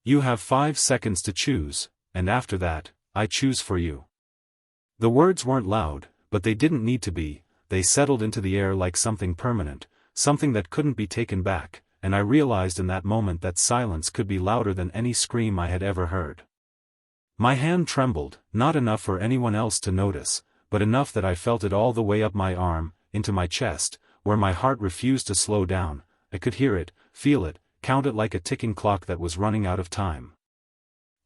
You have 5 seconds to choose, and after that, I choose for you. The words weren't loud, but they didn't need to be. They settled into the air like something permanent, something that couldn't be taken back, and I realized in that moment that silence could be louder than any scream I had ever heard. My hand trembled, not enough for anyone else to notice, but enough that I felt it all the way up my arm, into my chest, where my heart refused to slow down. I could hear it, feel it, count it like a ticking clock that was running out of time.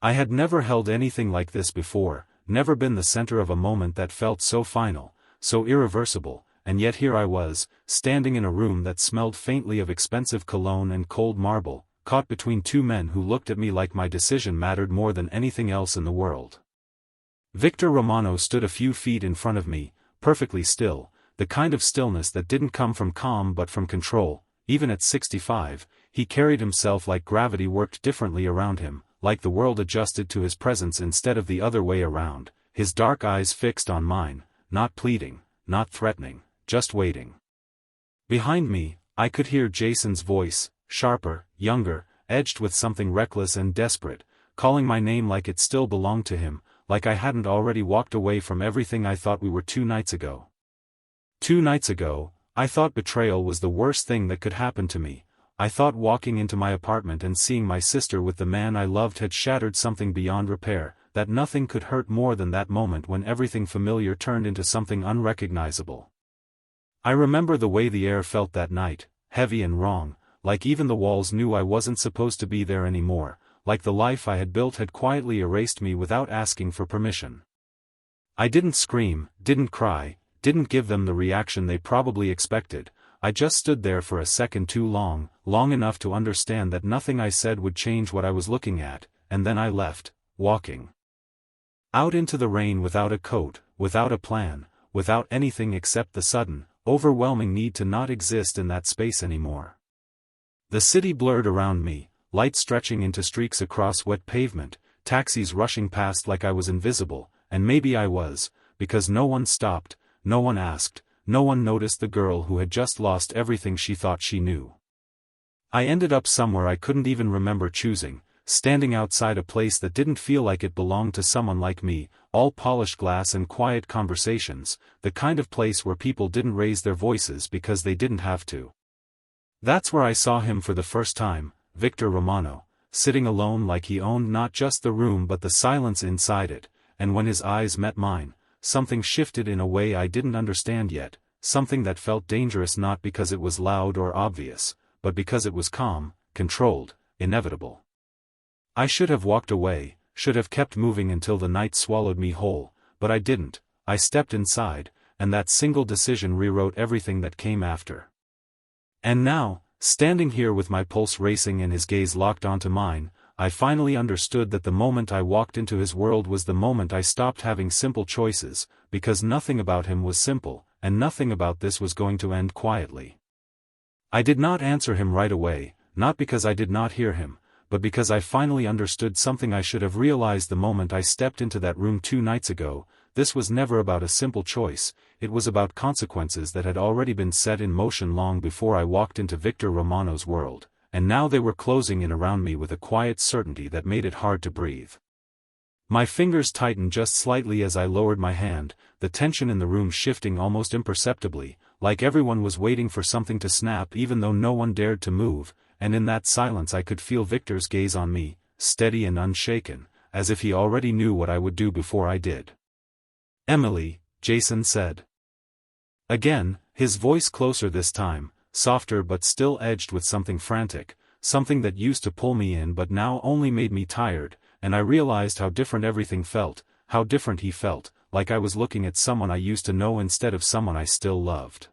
I had never held anything like this before, never been the center of a moment that felt so final, so irreversible, and yet here I was, standing in a room that smelled faintly of expensive cologne and cold marble, caught between 2 men who looked at me like my decision mattered more than anything else in the world. Victor Romano stood a few feet in front of me, perfectly still, the kind of stillness that didn't come from calm but from control. Even at 65, he carried himself like gravity worked differently around him, like the world adjusted to his presence instead of the other way around, his dark eyes fixed on mine, not pleading, not threatening, just waiting. Behind me, I could hear Jason's voice, sharper, younger, edged with something reckless and desperate, calling my name like it still belonged to him, like I hadn't already walked away from everything I thought we were 2 nights ago. 2 nights ago, I thought betrayal was the worst thing that could happen to me. I thought walking into my apartment and seeing my sister with the man I loved had shattered something beyond repair, that nothing could hurt more than that moment when everything familiar turned into something unrecognizable. I remember the way the air felt that night, heavy and wrong, like even the walls knew I wasn't supposed to be there anymore, like the life I had built had quietly erased me without asking for permission. I didn't scream, didn't cry, didn't give them the reaction they probably expected. I just stood there for a second too long, long enough to understand that nothing I said would change what I was looking at, and then I left, walking out into the rain without a coat, without a plan, without anything except the sudden, overwhelming need to not exist in that space anymore. The city blurred around me, light stretching into streaks across wet pavement, taxis rushing past like I was invisible, and maybe I was, because no one stopped, no one asked, no one noticed the girl who had just lost everything she thought she knew. I ended up somewhere I couldn't even remember choosing, standing outside a place that didn't feel like it belonged to someone like me, all polished glass and quiet conversations, the kind of place where people didn't raise their voices because they didn't have to. That's where I saw him for the first time, Victor Romano, sitting alone like he owned not just the room but the silence inside it, and when his eyes met mine, something shifted in a way I didn't understand yet, something that felt dangerous not because it was loud or obvious, but because it was calm, controlled, inevitable. I should have walked away, should have kept moving until the night swallowed me whole, but I didn't. I stepped inside, and that single decision rewrote everything that came after. And now, standing here with my pulse racing and his gaze locked onto mine, I finally understood that the moment I walked into his world was the moment I stopped having simple choices, because nothing about him was simple, and nothing about this was going to end quietly. I did not answer him right away, not because I did not hear him, but because I finally understood something I should have realized the moment I stepped into that room 2 nights ago. This was never about a simple choice, it was about consequences that had already been set in motion long before I walked into Victor Romano's world, and now they were closing in around me with a quiet certainty that made it hard to breathe. My fingers tightened just slightly as I lowered my hand, the tension in the room shifting almost imperceptibly, like everyone was waiting for something to snap even though no one dared to move, and in that silence I could feel Victor's gaze on me, steady and unshaken, as if he already knew what I would do before I did. "Emily," Jason said. Again, his voice closer this time, softer but still edged with something frantic, something that used to pull me in but now only made me tired, and I realized how different everything felt, how different he felt, like I was looking at someone I used to know instead of someone I still loved.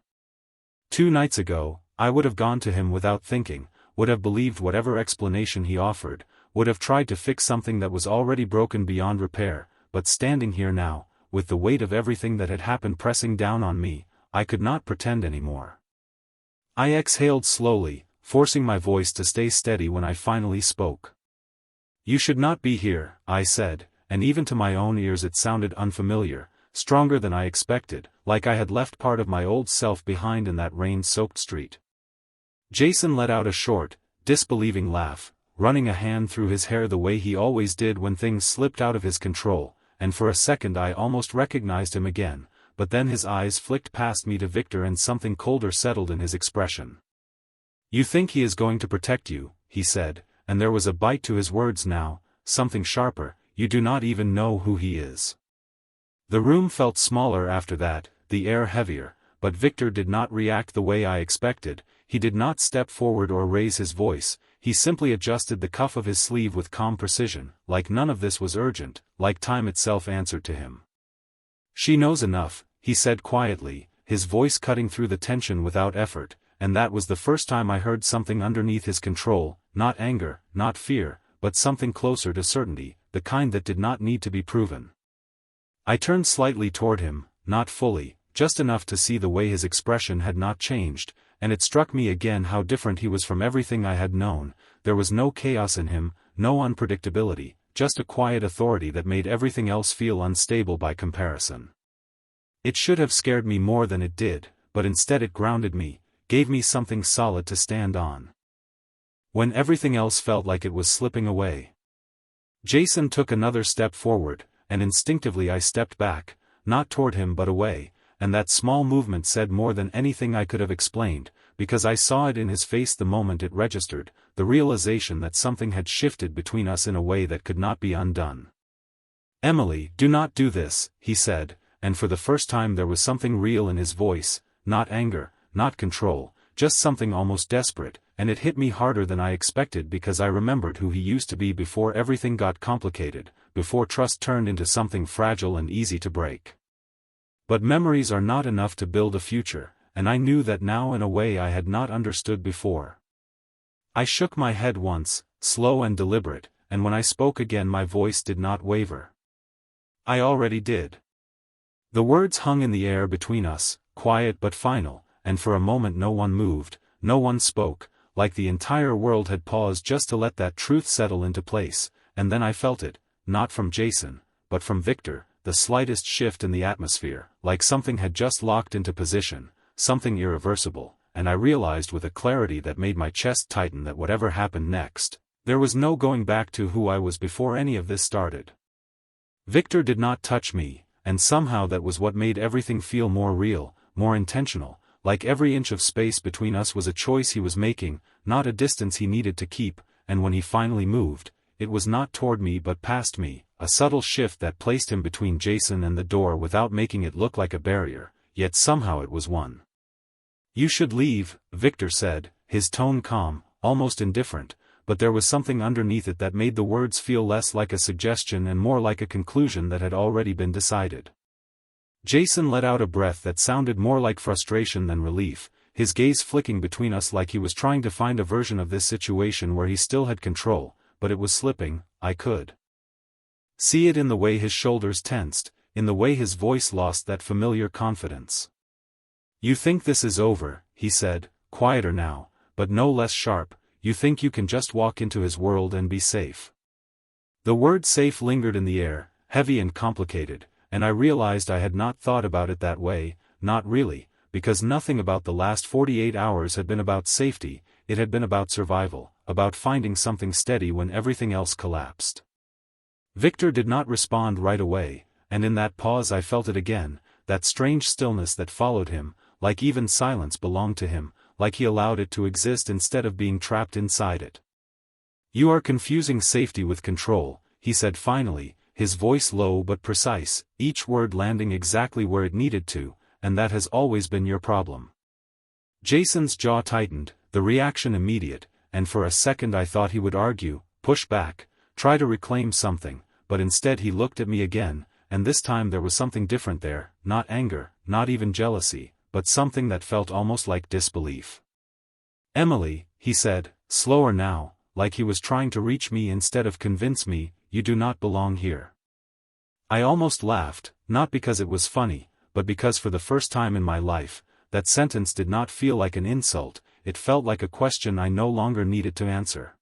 2 nights ago, I would have gone to him without thinking, would have believed whatever explanation he offered, would have tried to fix something that was already broken beyond repair, but standing here now, with the weight of everything that had happened pressing down on me, I could not pretend anymore. I exhaled slowly, forcing my voice to stay steady when I finally spoke. "You should not be here," I said, and even to my own ears it sounded unfamiliar, stronger than I expected, like I had left part of my old self behind in that rain-soaked street. Jason let out a short, disbelieving laugh, running a hand through his hair the way he always did when things slipped out of his control, and for a second I almost recognized him again, but then his eyes flicked past me to Victor and something colder settled in his expression. "You think he is going to protect you," he said, and there was a bite to his words now, something sharper. "You do not even know who he is." The room felt smaller after that, the air heavier, but Victor did not react the way I expected. He did not step forward or raise his voice, he simply adjusted the cuff of his sleeve with calm precision, like none of this was urgent, like time itself answered to him. "She knows enough," he said quietly, his voice cutting through the tension without effort, and that was the first time I heard something underneath his control, not anger, not fear, but something closer to certainty, the kind that did not need to be proven. I turned slightly toward him, not fully, just enough to see the way his expression had not changed, and it struck me again how different he was from everything I had known. There was no chaos in him, no unpredictability, just a quiet authority that made everything else feel unstable by comparison. It should have scared me more than it did, but instead it grounded me, gave me something solid to stand on. When everything else felt like it was slipping away. Jason took another step forward, and instinctively I stepped back, not toward him but away, and that small movement said more than anything I could have explained, because I saw it in his face the moment it registered, the realization that something had shifted between us in a way that could not be undone. "Emily, do not do this," he said, and for the first time there was something real in his voice, not anger, not control, just something almost desperate, and it hit me harder than I expected because I remembered who he used to be before everything got complicated, before trust turned into something fragile and easy to break. But memories are not enough to build a future, and I knew that now in a way I had not understood before. I shook my head once, slow and deliberate, and when I spoke again my voice did not waver. "I already did." The words hung in the air between us, quiet but final, and for a moment no one moved, no one spoke, like the entire world had paused just to let that truth settle into place, and then I felt it, not from Jason, but from Victor, the slightest shift in the atmosphere, like something had just locked into position, something irreversible, and I realized with a clarity that made my chest tighten that whatever happened next, there was no going back to who I was before any of this started. Victor did not touch me, and somehow that was what made everything feel more real, more intentional, like every inch of space between us was a choice he was making, not a distance he needed to keep, and when he finally moved, it was not toward me but past me, a subtle shift that placed him between Jason and the door without making it look like a barrier, yet somehow it was one. "You should leave," Victor said, his tone calm, almost indifferent, but there was something underneath it that made the words feel less like a suggestion and more like a conclusion that had already been decided. Jason let out a breath that sounded more like frustration than relief, his gaze flicking between us like he was trying to find a version of this situation where he still had control, but it was slipping. I could see it in the way his shoulders tensed, in the way his voice lost that familiar confidence. "You think this is over," he said, quieter now, but no less sharp. "You think you can just walk into his world and be safe." The word safe lingered in the air, heavy and complicated, and I realized I had not thought about it that way, not really, because nothing about the last 48 hours had been about safety, it had been about survival, about finding something steady when everything else collapsed. Victor did not respond right away, and in that pause I felt it again, that strange stillness that followed him, like even silence belonged to him, like he allowed it to exist instead of being trapped inside it. "You are confusing safety with control," he said finally, his voice low but precise, each word landing exactly where it needed to, and that has always been your problem. Jason's jaw tightened, the reaction immediate, and for a second I thought he would argue, push back, try to reclaim something, but instead he looked at me again, and this time there was something different there, not anger, not even jealousy, but something that felt almost like disbelief. "Emily," he said, slower now, like he was trying to reach me instead of convince me, "you do not belong here." I almost laughed, not because it was funny, but because for the first time in my life, that sentence did not feel like an insult, it felt like a question I no longer needed to answer.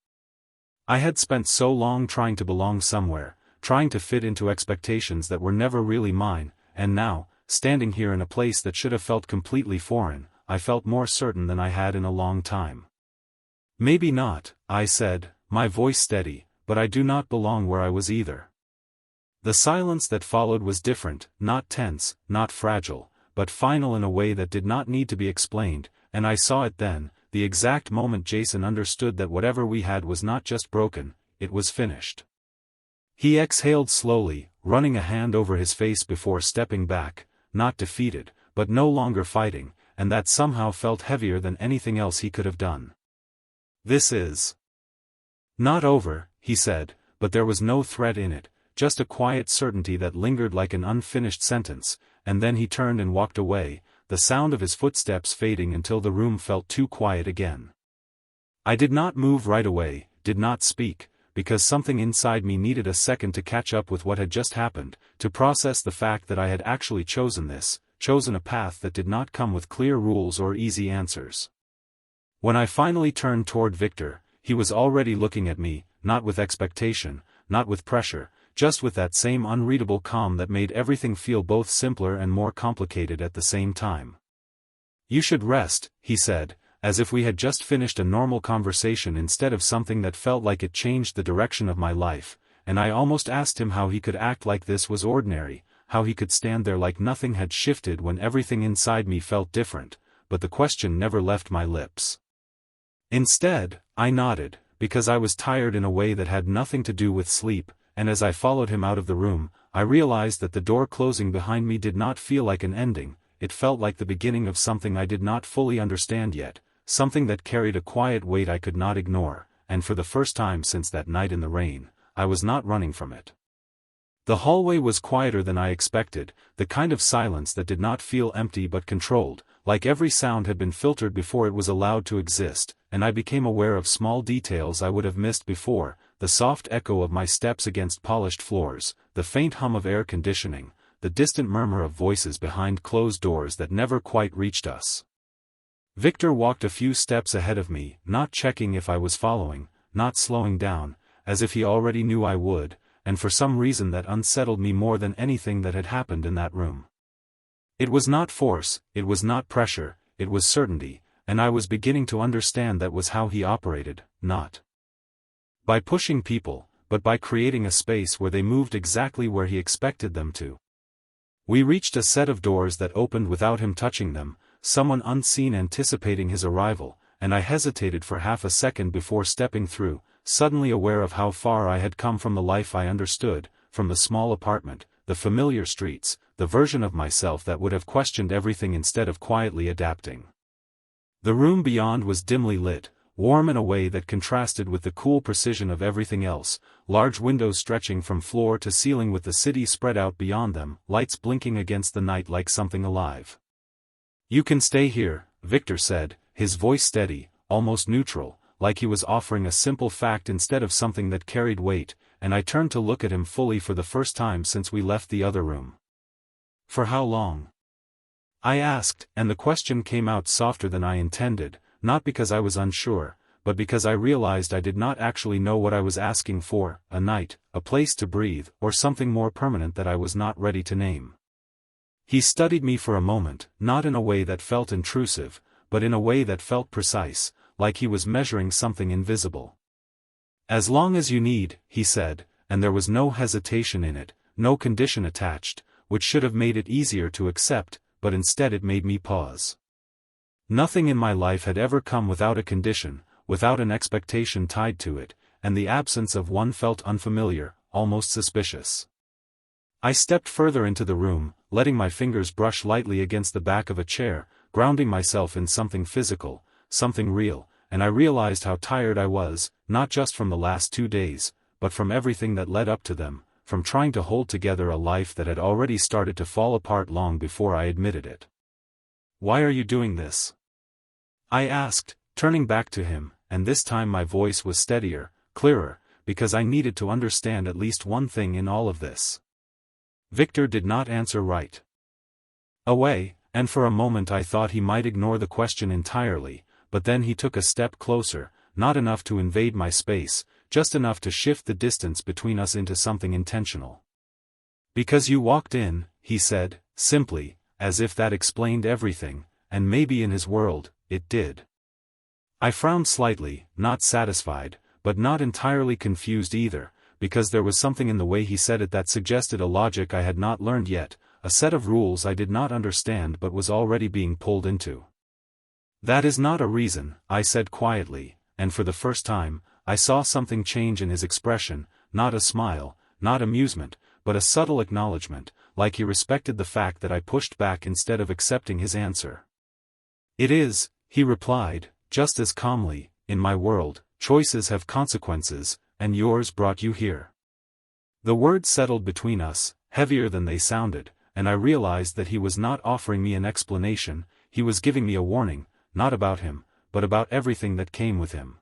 I had spent so long trying to belong somewhere, trying to fit into expectations that were never really mine, and now, standing here in a place that should have felt completely foreign, I felt more certain than I had in a long time. "Maybe not," I said, my voice steady, "but I do not belong where I was either." The silence that followed was different, not tense, not fragile, but final in a way that did not need to be explained, and I saw it then, the exact moment Jason understood that whatever we had was not just broken, it was finished. He exhaled slowly, running a hand over his face before stepping back, not defeated, but no longer fighting, and that somehow felt heavier than anything else he could have done. "This is not over," he said, but there was no threat in it, just a quiet certainty that lingered like an unfinished sentence, and then he turned and walked away, the sound of his footsteps fading until the room felt too quiet again. I did not move right away, did not speak, because something inside me needed a second to catch up with what had just happened, to process the fact that I had actually chosen a path that did not come with clear rules or easy answers. When I finally turned toward Victor, he was already looking at me, not with expectation, not with pressure, just with that same unreadable calm that made everything feel both simpler and more complicated at the same time. "You should rest," he said, as if we had just finished a normal conversation instead of something that felt like it changed the direction of my life, and I almost asked him how he could act like this was ordinary, how he could stand there like nothing had shifted when everything inside me felt different, but the question never left my lips. Instead, I nodded, because I was tired in a way that had nothing to do with sleep, and as I followed him out of the room, I realized that the door closing behind me did not feel like an ending, it felt like the beginning of something I did not fully understand yet, something that carried a quiet weight I could not ignore, and for the first time since that night in the rain, I was not running from it. The hallway was quieter than I expected, the kind of silence that did not feel empty but controlled, like every sound had been filtered before it was allowed to exist, and I became aware of small details I would have missed before, the soft echo of my steps against polished floors, the faint hum of air conditioning, the distant murmur of voices behind closed doors that never quite reached us. Victor walked a few steps ahead of me, not checking if I was following, not slowing down, as if he already knew I would, and for some reason that unsettled me more than anything that had happened in that room. It was not force, it was not pressure, it was certainty, and I was beginning to understand that was how he operated, not by pushing people, but by creating a space where they moved exactly where he expected them to. We reached a set of doors that opened without him touching them, someone unseen anticipating his arrival, and I hesitated for half a second before stepping through, suddenly aware of how far I had come from the life I understood, from the small apartment, the familiar streets, the version of myself that would have questioned everything instead of quietly adapting. The room beyond was dimly lit, warm in a way that contrasted with the cool precision of everything else, large windows stretching from floor to ceiling with the city spread out beyond them, lights blinking against the night like something alive. "You can stay here," Victor said, his voice steady, almost neutral, like he was offering a simple fact instead of something that carried weight, and I turned to look at him fully for the first time since we left the other room. "For how long?" I asked, and the question came out softer than I intended, not because I was unsure, but because I realized I did not actually know what I was asking for, a night, a place to breathe, or something more permanent that I was not ready to name. He studied me for a moment, not in a way that felt intrusive, but in a way that felt precise, like he was measuring something invisible. "As long as you need," he said, and there was no hesitation in it, no condition attached, which should have made it easier to accept, but instead it made me pause. Nothing in my life had ever come without a condition, without an expectation tied to it, and the absence of one felt unfamiliar, almost suspicious. I stepped further into the room, letting my fingers brush lightly against the back of a chair, grounding myself in something physical, something real, and I realized how tired I was, not just from the last 2 days, but from everything that led up to them, from trying to hold together a life that had already started to fall apart long before I admitted it. "Why are you doing this?" I asked, turning back to him, and this time my voice was steadier, clearer, because I needed to understand at least one thing in all of this. Victor did not answer right away, and for a moment I thought he might ignore the question entirely, but then he took a step closer, not enough to invade my space, just enough to shift the distance between us into something intentional. "Because you walked in," he said, simply, as if that explained everything, and maybe in his world, it did. I frowned slightly, not satisfied, but not entirely confused either, because there was something in the way he said it that suggested a logic I had not learned yet, a set of rules I did not understand but was already being pulled into. "That is not a reason," I said quietly, and for the first time, I saw something change in his expression, not a smile, not amusement, but a subtle acknowledgement, like he respected the fact that I pushed back instead of accepting his answer. "It is," he replied, just as calmly, "in my world, choices have consequences, and yours brought you here." The words settled between us, heavier than they sounded, and I realized that he was not offering me an explanation, he was giving me a warning, not about him, but about everything that came with him.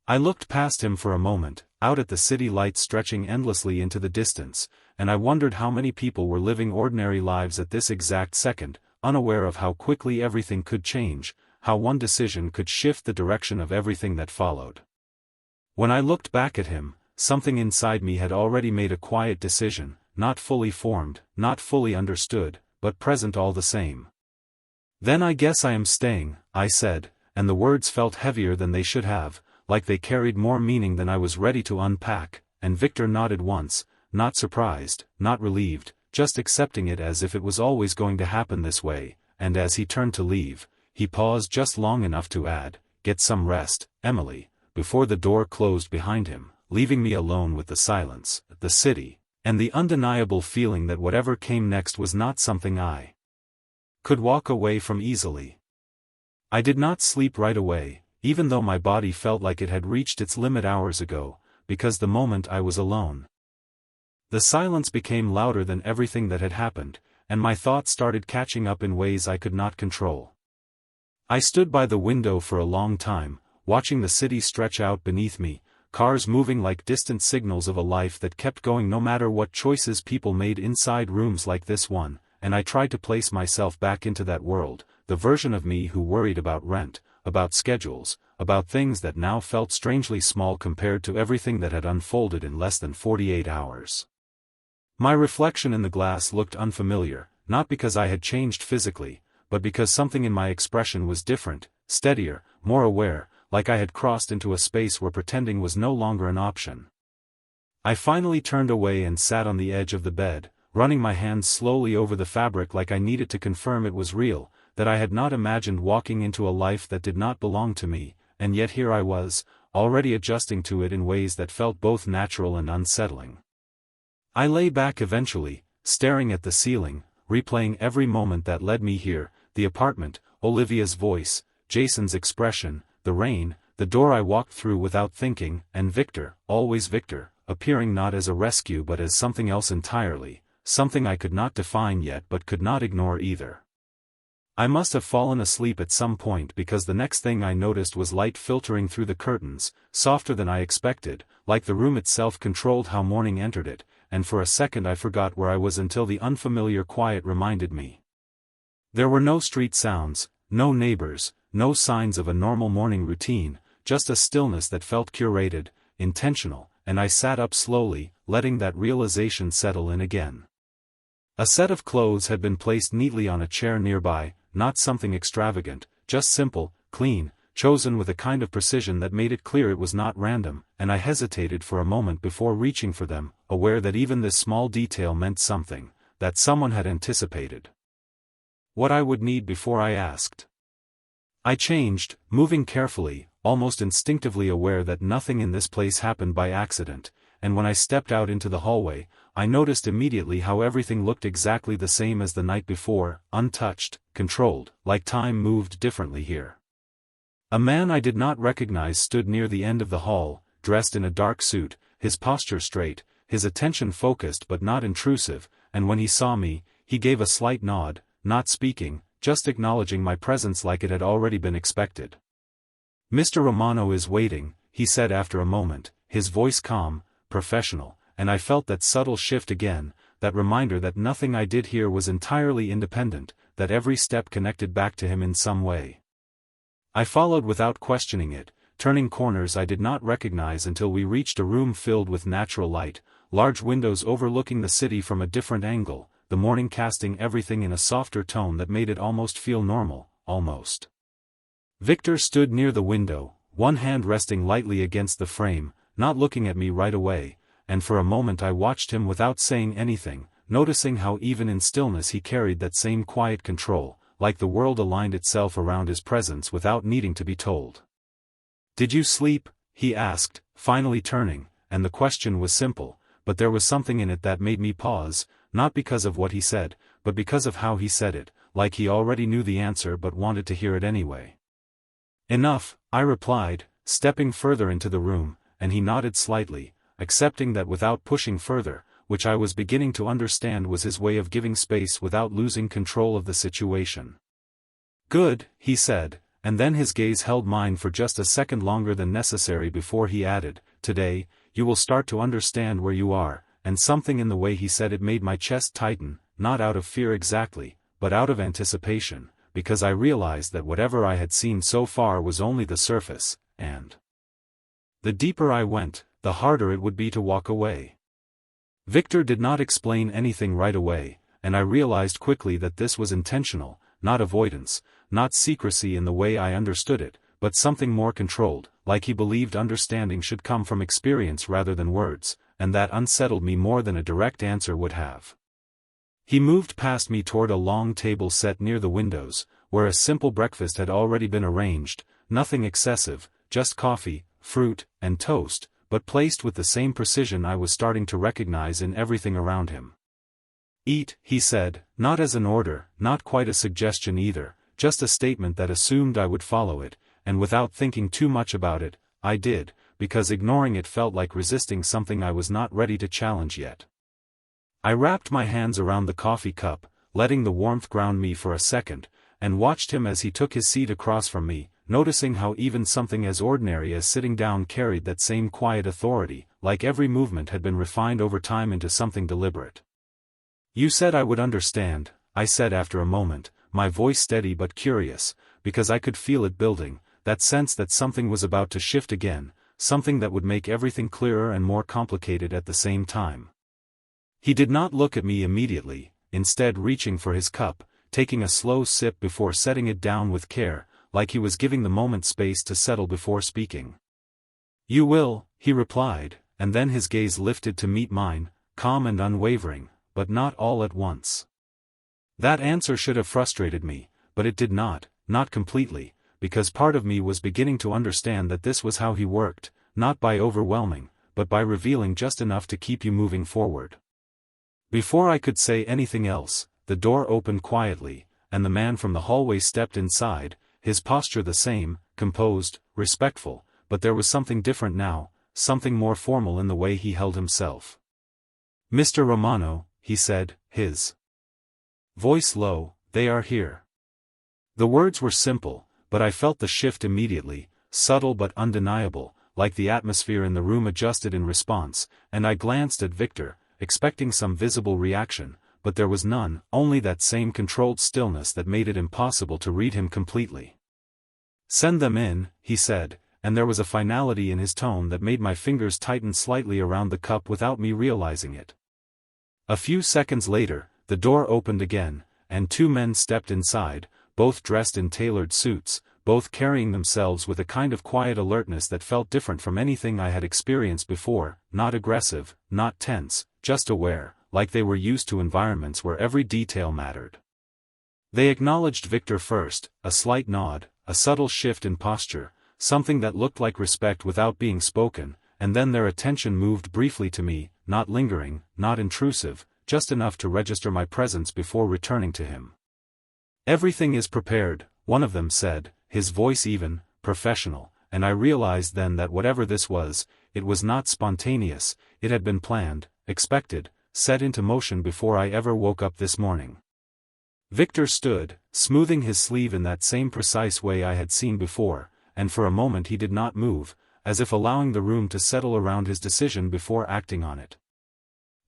I looked past him for a moment, out at the city lights stretching endlessly into the distance, and I wondered how many people were living ordinary lives at this exact second, unaware of how quickly everything could change, how one decision could shift the direction of everything that followed. When I looked back at him, something inside me had already made a quiet decision, not fully formed, not fully understood, but present all the same. "Then I guess I am staying," I said, and the words felt heavier than they should have, like they carried more meaning than I was ready to unpack, and Victor nodded once, not surprised, not relieved, just accepting it as if it was always going to happen this way, and as he turned to leave, he paused just long enough to add, "Get some rest, Emily," before the door closed behind him, leaving me alone with the silence, the city, and the undeniable feeling that whatever came next was not something I could walk away from easily. I did not sleep right away, even though my body felt like it had reached its limit hours ago, because the moment I was alone. The silence became louder than everything that had happened, and my thoughts started catching up in ways I could not control. I stood by the window for a long time, watching the city stretch out beneath me, cars moving like distant signals of a life that kept going no matter what choices people made inside rooms like this one, and I tried to place myself back into that world, the version of me who worried about rent, about schedules, about things that now felt strangely small compared to everything that had unfolded in less than 48 hours. My reflection in the glass looked unfamiliar, not because I had changed physically, but because something in my expression was different, steadier, more aware, like I had crossed into a space where pretending was no longer an option. I finally turned away and sat on the edge of the bed, running my hands slowly over the fabric like I needed to confirm it was real, that I had not imagined walking into a life that did not belong to me, and yet here I was, already adjusting to it in ways that felt both natural and unsettling. I lay back eventually, staring at the ceiling, replaying every moment that led me here, the apartment, Olivia's voice, Jason's expression, the rain, the door I walked through without thinking, and Victor, always Victor, appearing not as a rescue but as something else entirely, something I could not define yet but could not ignore either. I must have fallen asleep at some point because the next thing I noticed was light filtering through the curtains, softer than I expected, like the room itself controlled how morning entered it, and for a second I forgot where I was until the unfamiliar quiet reminded me. There were no street sounds, no neighbors, no signs of a normal morning routine, just a stillness that felt curated, intentional, and I sat up slowly, letting that realization settle in again. A set of clothes had been placed neatly on a chair nearby, not something extravagant, just simple, clean, chosen with a kind of precision that made it clear it was not random, and I hesitated for a moment before reaching for them, aware that even this small detail meant something, that someone had anticipated what I would need before I asked. I changed, moving carefully, almost instinctively aware that nothing in this place happened by accident, and when I stepped out into the hallway, I noticed immediately how everything looked exactly the same as the night before, untouched, controlled, like time moved differently here. A man I did not recognize stood near the end of the hall, dressed in a dark suit, his posture straight, his attention focused but not intrusive, and when he saw me, he gave a slight nod, not speaking, just acknowledging my presence like it had already been expected. "Mr. Romano is waiting," he said after a moment, his voice calm, professional, and I felt that subtle shift again, that reminder that nothing I did here was entirely independent, that every step connected back to him in some way. I followed without questioning it, turning corners I did not recognize until we reached a room filled with natural light, large windows overlooking the city from a different angle, the morning casting everything in a softer tone that made it almost feel normal, almost. Victor stood near the window, one hand resting lightly against the frame, not looking at me right away, and for a moment I watched him without saying anything, noticing how even in stillness he carried that same quiet control, like the world aligned itself around his presence without needing to be told. "Did you sleep?" he asked, finally turning, and the question was simple, but there was something in it that made me pause, not because of what he said, but because of how he said it, like he already knew the answer but wanted to hear it anyway. "Enough," I replied, stepping further into the room, and he nodded slightly, accepting that without pushing further, which I was beginning to understand was his way of giving space without losing control of the situation. "Good," he said, and then his gaze held mine for just a second longer than necessary before he added, "Today, you will start to understand where you are," and something in the way he said it made my chest tighten, not out of fear exactly, but out of anticipation, because I realized that whatever I had seen so far was only the surface, and the deeper I went, the harder it would be to walk away. Victor did not explain anything right away, and I realized quickly that this was intentional, not avoidance, not secrecy in the way I understood it, but something more controlled, like he believed understanding should come from experience rather than words, and that unsettled me more than a direct answer would have. He moved past me toward a long table set near the windows, where a simple breakfast had already been arranged, nothing excessive, just coffee, fruit, and toast, but placed with the same precision I was starting to recognize in everything around him. "Eat," he said, not as an order, not quite a suggestion either, just a statement that assumed I would follow it, and without thinking too much about it, I did, because ignoring it felt like resisting something I was not ready to challenge yet. I wrapped my hands around the coffee cup, letting the warmth ground me for a second, and watched him as he took his seat across from me, noticing how even something as ordinary as sitting down carried that same quiet authority, like every movement had been refined over time into something deliberate. "You said I would understand," I said after a moment, my voice steady but curious, because I could feel it building, that sense that something was about to shift again, something that would make everything clearer and more complicated at the same time. He did not look at me immediately, instead reaching for his cup, taking a slow sip before setting it down with care, like he was giving the moment space to settle before speaking. "You will," he replied, and then his gaze lifted to meet mine, calm and unwavering, but not all at once. That answer should have frustrated me, but it did not completely, because part of me was beginning to understand that this was how he worked, not by overwhelming, but by revealing just enough to keep you moving forward. Before I could say anything else, the door opened quietly, and the man from the hallway stepped inside, his posture the same, composed, respectful, but there was something different now, something more formal in the way he held himself. "Mr. Romano," he said, his voice low, "they are here." The words were simple, but I felt the shift immediately, subtle but undeniable, like the atmosphere in the room adjusted in response, and I glanced at Victor, expecting some visible reaction, but there was none, only that same controlled stillness that made it impossible to read him completely. "Send them in," he said, and there was a finality in his tone that made my fingers tighten slightly around the cup without me realizing it. A few seconds later, the door opened again, and two men stepped inside, both dressed in tailored suits, both carrying themselves with a kind of quiet alertness that felt different from anything I had experienced before, not aggressive, not tense, just aware, like they were used to environments where every detail mattered. They acknowledged Victor first, a slight nod, a subtle shift in posture, something that looked like respect without being spoken, and then their attention moved briefly to me, not lingering, not intrusive, just enough to register my presence before returning to him. "Everything is prepared," one of them said, his voice even, professional, and I realized then that whatever this was, it was not spontaneous, it had been planned, expected, set into motion before I ever woke up this morning. Victor stood, smoothing his sleeve in that same precise way I had seen before, and for a moment he did not move, as if allowing the room to settle around his decision before acting on it.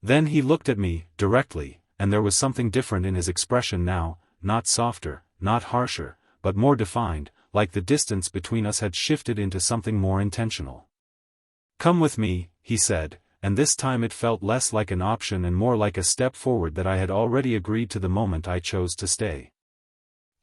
Then he looked at me, directly, and there was something different in his expression now, not softer, not harsher, but more defined, like the distance between us had shifted into something more intentional. "Come with me," he said, and this time it felt less like an option and more like a step forward that I had already agreed to the moment I chose to stay.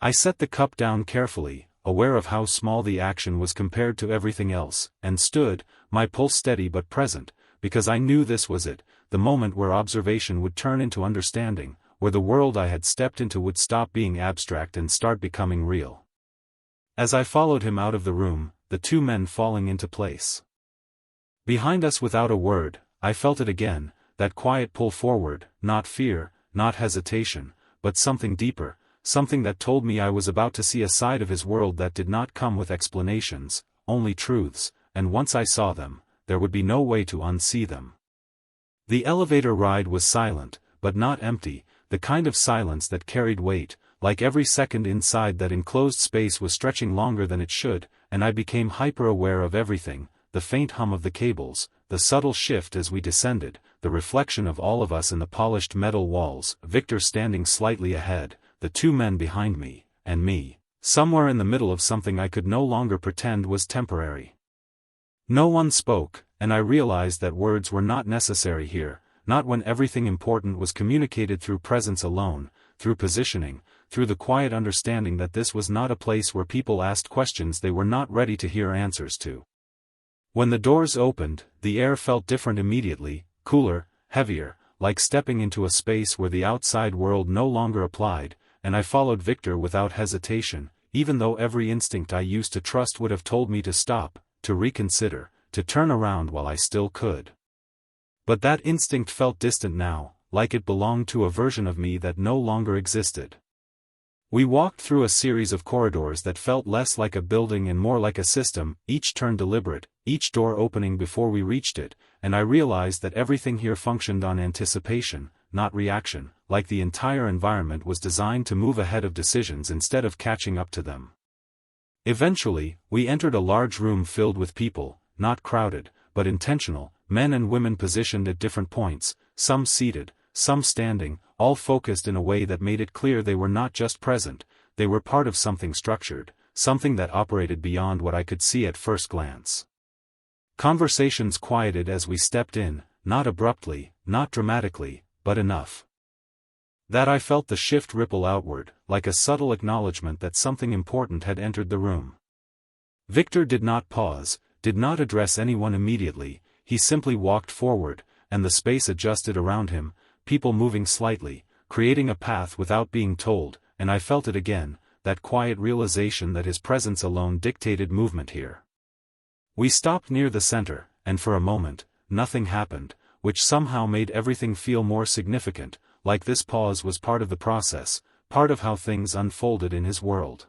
I set the cup down carefully, aware of how small the action was compared to everything else, and stood, my pulse steady but present, because I knew this was it, the moment where observation would turn into understanding, where the world I had stepped into would stop being abstract and start becoming real. As I followed him out of the room, the two men falling into place behind us without a word, I felt it again, that quiet pull forward, not fear, not hesitation, but something deeper, something that told me I was about to see a side of his world that did not come with explanations, only truths, and once I saw them, there would be no way to unsee them. The elevator ride was silent, but not empty, the kind of silence that carried weight, like every second inside that enclosed space was stretching longer than it should, and I became hyper-aware of everything, the faint hum of the cables, the subtle shift as we descended, the reflection of all of us in the polished metal walls, Victor standing slightly ahead, the two men behind me, and me, somewhere in the middle of something I could no longer pretend was temporary. No one spoke, and I realized that words were not necessary here, not when everything important was communicated through presence alone, through positioning, through the quiet understanding that this was not a place where people asked questions they were not ready to hear answers to. When the doors opened, the air felt different immediately, cooler, heavier, like stepping into a space where the outside world no longer applied, and I followed Victor without hesitation, even though every instinct I used to trust would have told me to stop, to reconsider, to turn around while I still could. But that instinct felt distant now, like it belonged to a version of me that no longer existed. We walked through a series of corridors that felt less like a building and more like a system, each turn deliberate, each door opening before we reached it, and I realized that everything here functioned on anticipation, not reaction, like the entire environment was designed to move ahead of decisions instead of catching up to them. Eventually, we entered a large room filled with people, not crowded, but intentional, men and women positioned at different points, some seated, some standing, all focused in a way that made it clear they were not just present, they were part of something structured, something that operated beyond what I could see at first glance. Conversations quieted as we stepped in, not abruptly, not dramatically, but enough that I felt the shift ripple outward, like a subtle acknowledgement that something important had entered the room. Victor did not pause, did not address anyone immediately, he simply walked forward, and the space adjusted around him, people moving slightly, creating a path without being told, and I felt it again, that quiet realization that his presence alone dictated movement here. We stopped near the center, and for a moment, nothing happened, which somehow made everything feel more significant, like this pause was part of the process, part of how things unfolded in his world.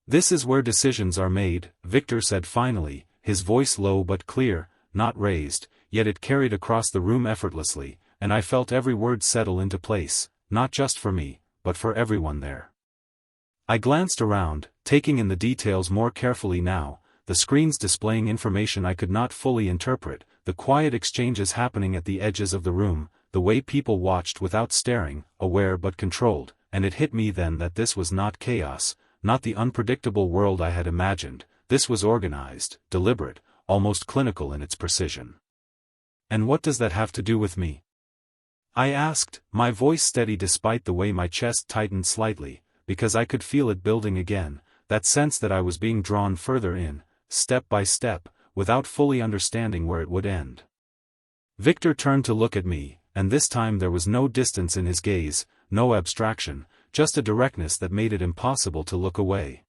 "This is where decisions are made," Victor said finally, his voice low but clear, not raised, yet it carried across the room effortlessly, and I felt every word settle into place, not just for me, but for everyone there. I glanced around, taking in the details more carefully now, the screens displaying information I could not fully interpret, the quiet exchanges happening at the edges of the room, the way people watched without staring, aware but controlled, and it hit me then that this was not chaos, not the unpredictable world I had imagined, this was organized, deliberate, almost clinical in its precision. "And what does that have to do with me?" I asked, my voice steady despite the way my chest tightened slightly, because I could feel it building again, that sense that I was being drawn further in, step by step, without fully understanding where it would end. Victor turned to look at me, and this time there was no distance in his gaze, no abstraction, just a directness that made it impossible to look away.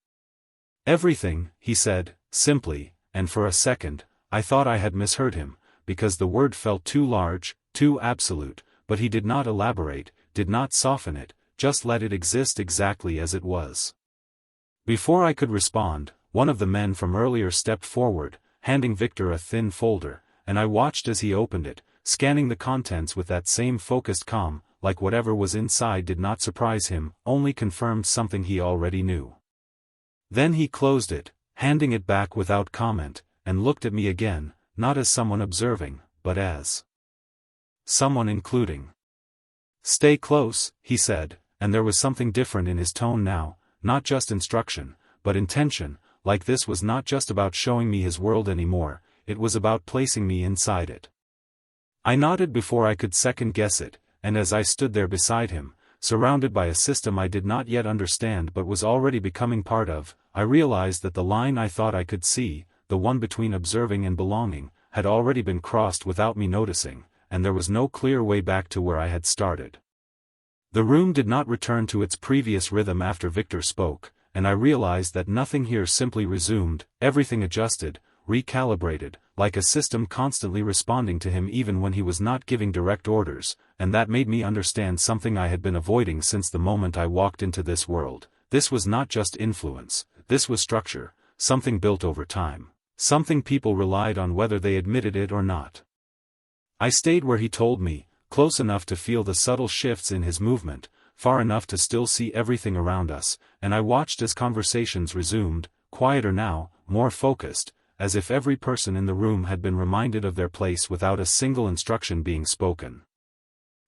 "Everything," he said, simply, and for a second, I thought I had misheard him, because the word felt too large, too absolute, but he did not elaborate, did not soften it, just let it exist exactly as it was. Before I could respond, one of the men from earlier stepped forward, handing Victor a thin folder, and I watched as he opened it, scanning the contents with that same focused calm, like whatever was inside did not surprise him, only confirmed something he already knew. Then he closed it, handing it back without comment, and looked at me again, not as someone observing, but as someone including. "Stay close," he said, and there was something different in his tone now, not just instruction, but intention, like this was not just about showing me his world anymore, it was about placing me inside it. I nodded before I could second-guess it, and as I stood there beside him, surrounded by a system I did not yet understand but was already becoming part of, I realized that the line I thought I could see, the one between observing and belonging, had already been crossed without me noticing, and there was no clear way back to where I had started. The room did not return to its previous rhythm after Victor spoke, and I realized that nothing here simply resumed, everything adjusted, recalibrated, like a system constantly responding to him even when he was not giving direct orders, and that made me understand something I had been avoiding since the moment I walked into this world. This was not just influence, this was structure, something built over time, something people relied on whether they admitted it or not. I stayed where he told me, close enough to feel the subtle shifts in his movement, far enough to still see everything around us, and I watched as conversations resumed, quieter now, more focused, as if every person in the room had been reminded of their place without a single instruction being spoken.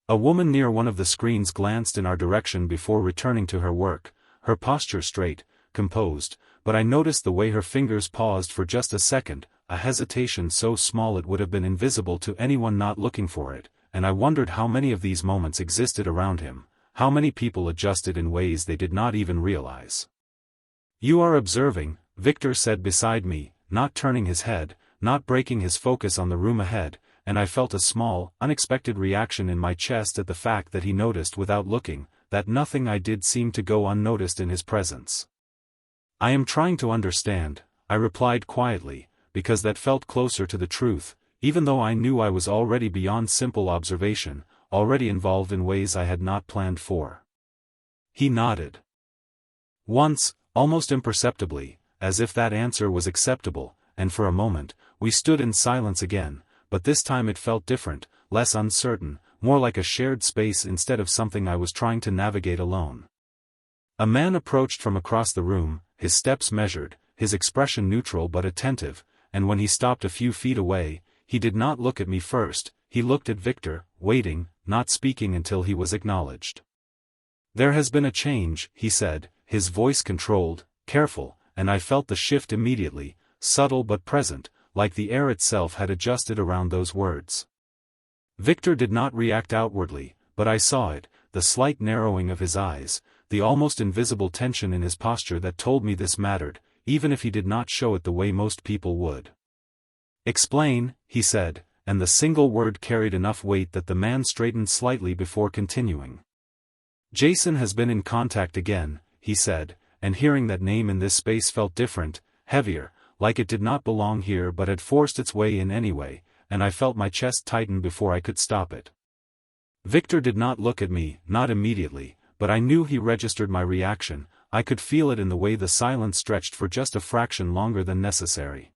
A woman near one of the screens glanced in our direction before returning to her work, her posture straight, composed, but I noticed the way her fingers paused for just a second, a hesitation so small it would have been invisible to anyone not looking for it, and I wondered how many of these moments existed around him, how many people adjusted in ways they did not even realize. "You are observing," Victor said beside me, not turning his head, not breaking his focus on the room ahead, and I felt a small, unexpected reaction in my chest at the fact that he noticed without looking, that nothing I did seemed to go unnoticed in his presence. "I am trying to understand," I replied quietly, because that felt closer to the truth, even though I knew I was already beyond simple observation, already involved in ways I had not planned for. He nodded. Once, almost imperceptibly, as if that answer was acceptable, and for a moment, we stood in silence again, but this time it felt different, less uncertain, more like a shared space instead of something I was trying to navigate alone. A man approached from across the room, his steps measured, his expression neutral but attentive, and when he stopped a few feet away, he did not look at me first, he looked at Victor, waiting, not speaking until he was acknowledged. "There has been a change," he said, his voice controlled, careful, and I felt the shift immediately, subtle but present, like the air itself had adjusted around those words. Victor did not react outwardly, but I saw it, the slight narrowing of his eyes, the almost invisible tension in his posture that told me this mattered, even if he did not show it the way most people would. "Explain," he said, and the single word carried enough weight that the man straightened slightly before continuing. "Jason has been in contact again," he said, and hearing that name in this space felt different, heavier, like it did not belong here but had forced its way in anyway, and I felt my chest tighten before I could stop it. Victor did not look at me, not immediately, but I knew he registered my reaction, I could feel it in the way the silence stretched for just a fraction longer than necessary.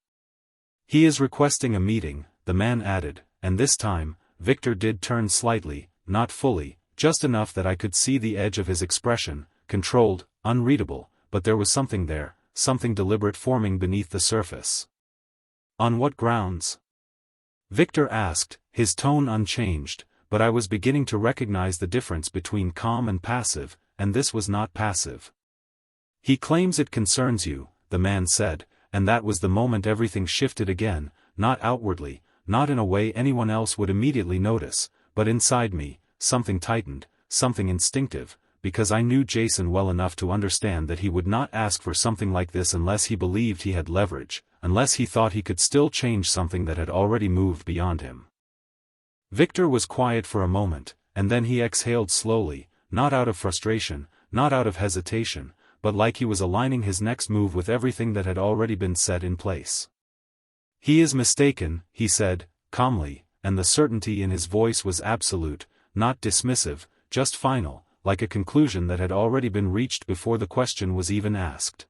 "He is requesting a meeting," the man added, and this time, Victor did turn slightly, not fully, just enough that I could see the edge of his expression, controlled, unreadable, but there was something there, something deliberate forming beneath the surface. "On what grounds?" Victor asked, his tone unchanged, but I was beginning to recognize the difference between calm and passive, and this was not passive. "He claims it concerns you," the man said, and that was the moment everything shifted again, not outwardly, not in a way anyone else would immediately notice, but inside me, something tightened, something instinctive, because I knew Jason well enough to understand that he would not ask for something like this unless he believed he had leverage, unless he thought he could still change something that had already moved beyond him. Victor was quiet for a moment, and then he exhaled slowly, not out of frustration, not out of hesitation, but like he was aligning his next move with everything that had already been set in place. "He is mistaken," he said, calmly, and the certainty in his voice was absolute, not dismissive, just final, like a conclusion that had already been reached before the question was even asked.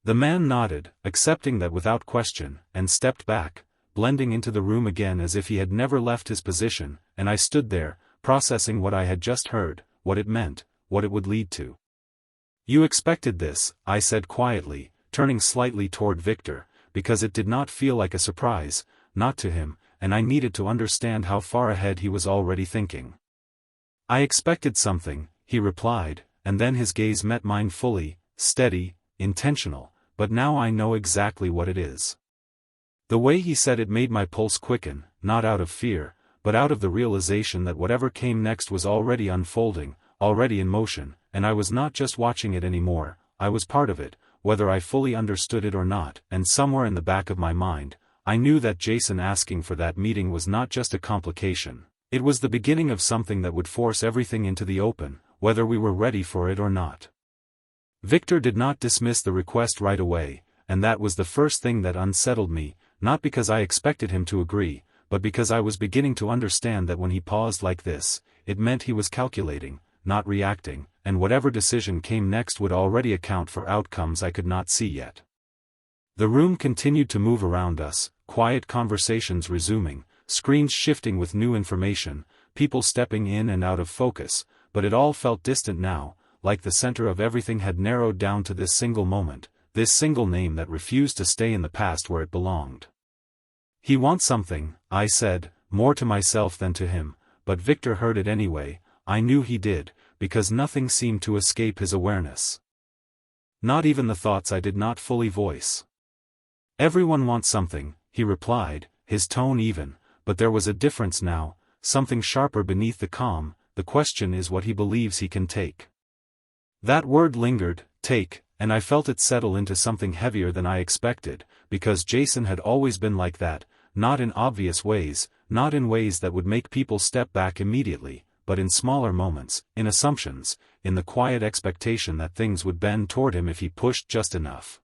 The man nodded, accepting that without question, and stepped back, blending into the room again as if he had never left his position, and I stood there, processing what I had just heard, what it meant, what it would lead to. "You expected this," I said quietly, turning slightly toward Victor, because it did not feel like a surprise, not to him, and I needed to understand how far ahead he was already thinking. "I expected something," he replied, and then his gaze met mine fully, steady, intentional, but now I know exactly what it is. The way he said it made my pulse quicken, not out of fear, but out of the realization that whatever came next was already unfolding, already in motion, and I was not just watching it anymore, I was part of it, whether I fully understood it or not, and somewhere in the back of my mind, I knew that Jason asking for that meeting was not just a complication. It was the beginning of something that would force everything into the open, whether we were ready for it or not. Victor did not dismiss the request right away, and that was the first thing that unsettled me, not because I expected him to agree, but because I was beginning to understand that when he paused like this, it meant he was calculating, not reacting, and whatever decision came next would already account for outcomes I could not see yet. The room continued to move around us, quiet conversations resuming, screens shifting with new information, people stepping in and out of focus, but it all felt distant now, like the center of everything had narrowed down to this single moment, this single name that refused to stay in the past where it belonged. He wants something, I said, more to myself than to him, but Victor heard it anyway. I knew he did, because nothing seemed to escape his awareness. Not even the thoughts I did not fully voice. Everyone wants something, he replied, his tone even, but there was a difference now, something sharper beneath the calm. The question is what he believes he can take. That word lingered, take, and I felt it settle into something heavier than I expected, because Jason had always been like that, not in obvious ways, not in ways that would make people step back immediately, but in smaller moments, in assumptions, in the quiet expectation that things would bend toward him if he pushed just enough.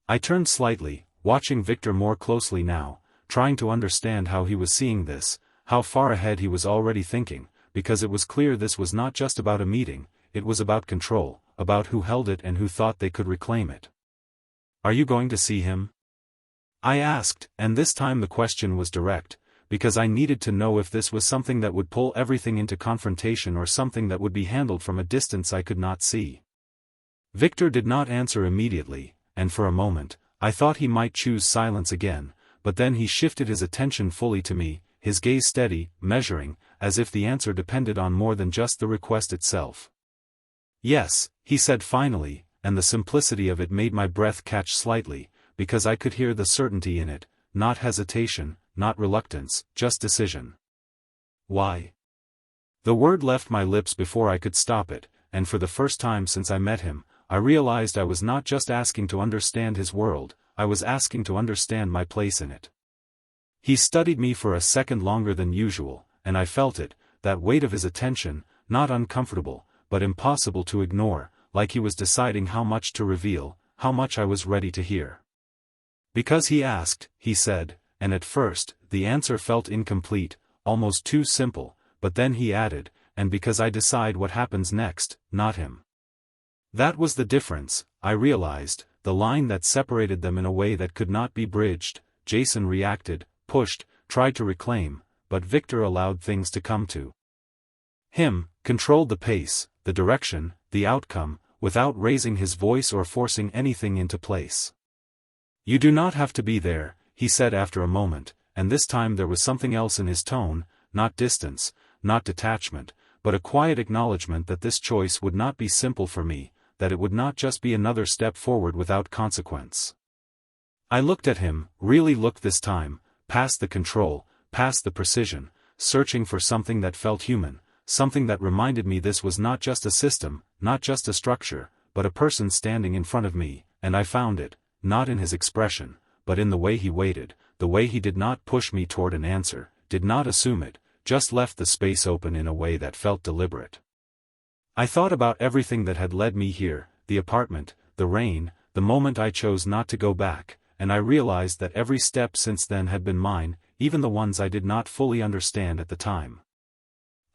I turned slightly, watching Victor more closely now, trying to understand how he was seeing this, how far ahead he was already thinking, because it was clear this was not just about a meeting, it was about control, about who held it and who thought they could reclaim it. Are you going to see him? I asked, and this time the question was direct, because I needed to know if this was something that would pull everything into confrontation or something that would be handled from a distance I could not see. Victor did not answer immediately, and for a moment, I thought he might choose silence again, but then he shifted his attention fully to me, his gaze steady, measuring, as if the answer depended on more than just the request itself. Yes, he said finally, and the simplicity of it made my breath catch slightly, because I could hear the certainty in it, not hesitation, not reluctance, just decision. Why? The word left my lips before I could stop it, and for the first time since I met him, I realized I was not just asking to understand his world, I was asking to understand my place in it. He studied me for a second longer than usual, and I felt it, that weight of his attention, not uncomfortable, but impossible to ignore, like he was deciding how much to reveal, how much I was ready to hear. Because he asked, he said, and at first, the answer felt incomplete, almost too simple, but then he added, and because I decide what happens next, not him. That was the difference, I realized, the line that separated them in a way that could not be bridged. Jason reacted, pushed, tried to reclaim, but Victor allowed things to come to him, controlled the pace, the direction, the outcome, without raising his voice or forcing anything into place. You do not have to be there, he said after a moment, and this time there was something else in his tone, not distance, not detachment, but a quiet acknowledgement that this choice would not be simple for me, that it would not just be another step forward without consequence. I looked at him, really looked this time, past the control, past the precision, searching for something that felt human, something that reminded me this was not just a system, not just a structure, but a person standing in front of me, and I found it, not in his expression, but in the way he waited, the way he did not push me toward an answer, did not assume it, just left the space open in a way that felt deliberate. I thought about everything that had led me here, the apartment, the rain, the moment I chose not to go back, and I realized that every step since then had been mine, even the ones I did not fully understand at the time.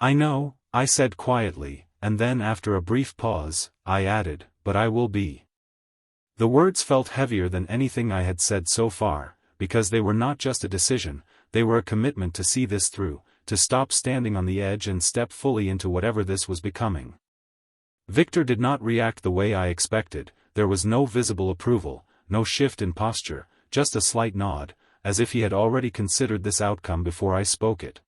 I know, I said quietly, and then after a brief pause, I added, but I will be. The words felt heavier than anything I had said so far, because they were not just a decision, they were a commitment to see this through, to stop standing on the edge and step fully into whatever this was becoming. Victor did not react the way I expected. There was no visible approval, no shift in posture, just a slight nod, as if he had already considered this outcome before I spoke it.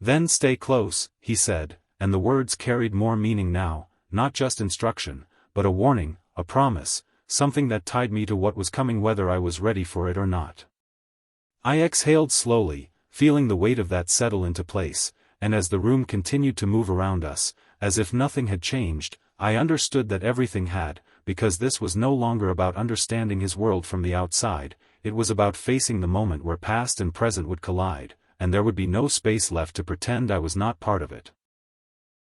Then stay close, he said, and the words carried more meaning now, not just instruction, but a warning, a promise, something that tied me to what was coming whether I was ready for it or not. I exhaled slowly, feeling the weight of that settle into place, and as the room continued to move around us, as if nothing had changed, I understood that everything had, because this was no longer about understanding his world from the outside, it was about facing the moment where past and present would collide, and there would be no space left to pretend I was not part of it.